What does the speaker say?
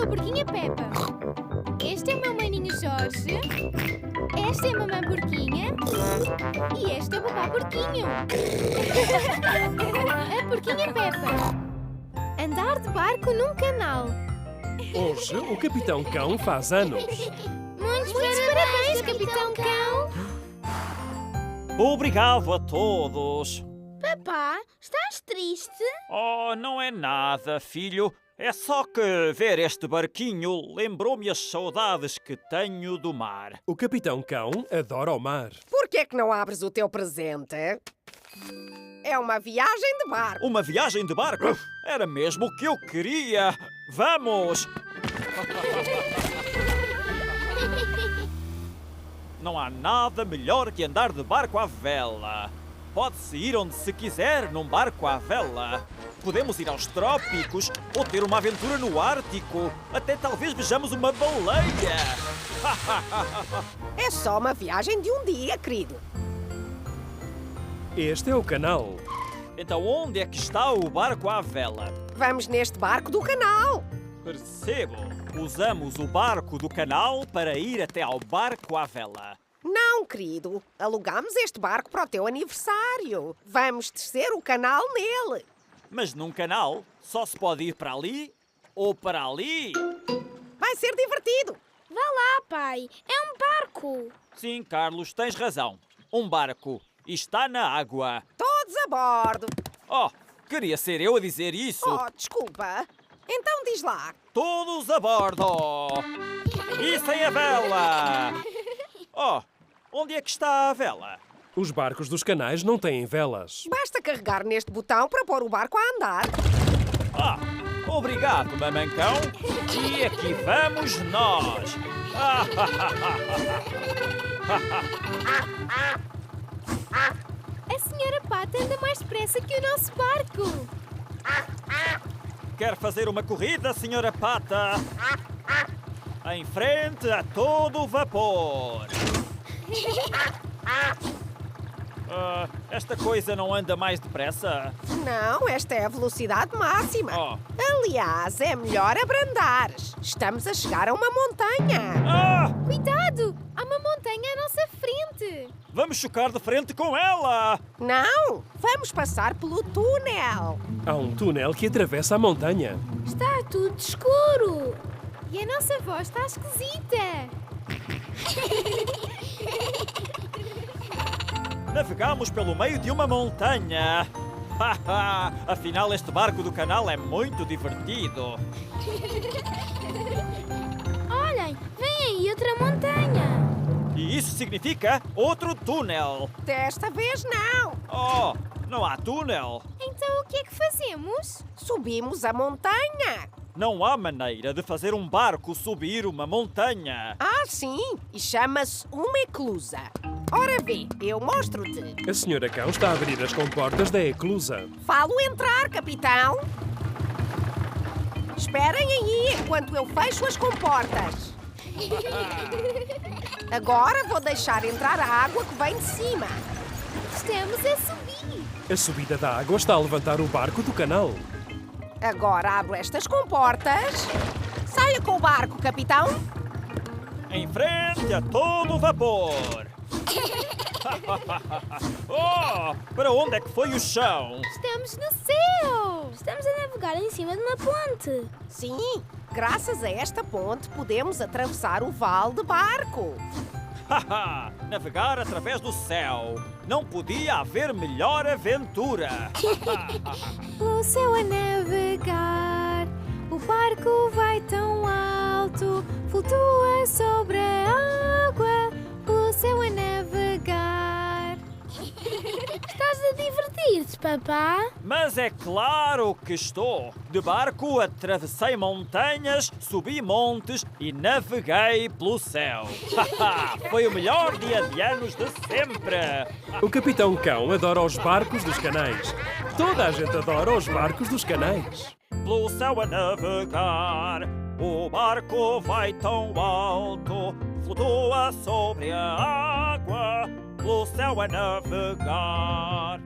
sou a porquinha Peppa. Este é o meu maninho Jorge. Esta é a mamãe porquinha. E este é o papá porquinho. A porquinha Peppa. Andar de barco num canal. Hoje o Capitão Cão faz anos. Muitos parabéns, Capitão Cão. Obrigado a todos. Papá, estás triste? Oh, não é nada, filho. É só que ver este barquinho lembrou-me as saudades que tenho do mar. O Capitão Cão adora o mar. Por que é que não abres o teu presente? É uma viagem de barco. Uma viagem de barco? Era mesmo o que eu queria. Vamos! Não há nada melhor que andar de barco à vela. Pode-se ir onde se quiser num barco à vela. Podemos ir aos trópicos ou ter uma aventura no Ártico. Até talvez vejamos uma baleia. É só uma viagem de um dia, querido. Este é o canal. Então onde é que está o barco à vela? Vamos neste barco do canal. Percebo. Usamos o barco do canal para ir até ao barco à vela. Não, querido. Alugamos este barco para o teu aniversário. Vamos descer o canal nele. Mas num canal só se pode ir para ali ou para ali. Vai ser divertido. Vá lá, pai. É um barco. Sim, Carlos, tens razão. Um barco. E está na água. Todos a bordo. Oh, queria ser eu a dizer isso. Oh, desculpa. Então diz lá. Todos a bordo. E sem a vela. Oh, onde é que está a vela? Os barcos dos canais não têm velas. Basta carregar neste botão para pôr o barco a andar. Ah, obrigado, mamancão. E aqui vamos nós. A senhora Pata anda mais depressa que o nosso barco. Quer fazer uma corrida, senhora Pata? Em frente a todo vapor. Esta coisa não anda mais depressa? Não, esta é a velocidade máxima. Oh. Aliás, é melhor abrandares. Estamos a chegar a uma montanha. Ah! Cuidado! Há uma montanha à nossa frente. Vamos chocar de frente com ela! Não, vamos passar pelo túnel. Há um túnel que atravessa a montanha. Está tudo escuro. E a nossa voz está esquisita. Navegamos pelo meio de uma montanha. Afinal, este barco do canal é muito divertido. Olhem, vem aí outra montanha. E isso significa outro túnel. Desta vez não. Oh, não há túnel. Então o que é que fazemos? Subimos a montanha. Não há maneira de fazer um barco subir uma montanha. Ah, sim. E chama-se uma eclusa. Ora vê, eu mostro-te. A senhora Cão está a abrir as comportas da eclusa. Falo entrar, capitão. Esperem aí enquanto eu fecho as comportas. Agora vou deixar entrar a água que vem de cima. Estamos a subir. A subida da água está a levantar o barco do canal. Agora abro estas comportas. Saia com o barco, capitão. Em frente a todo vapor. Oh, para onde é que foi o chão? Estamos no céu. Estamos a navegar em cima de uma ponte. Sim, graças a esta ponte podemos atravessar o vale de barco. Navegar através do céu. Não podia haver melhor aventura. Pelo céu a navegar, o barco vai tão alto, flutua sobre a água, pelo céu a navegar. Estás a divertir-te, papá? Mas é claro que estou. De barco atravessei montanhas, subi montes e naveguei pelo céu. Foi o melhor dia de anos de sempre. O Capitão Cão adora os barcos dos canais. Toda a gente adora os barcos dos canais. Pelo céu a navegar, o barco vai tão alto, flutua sobre a água, pelo céu a navegar.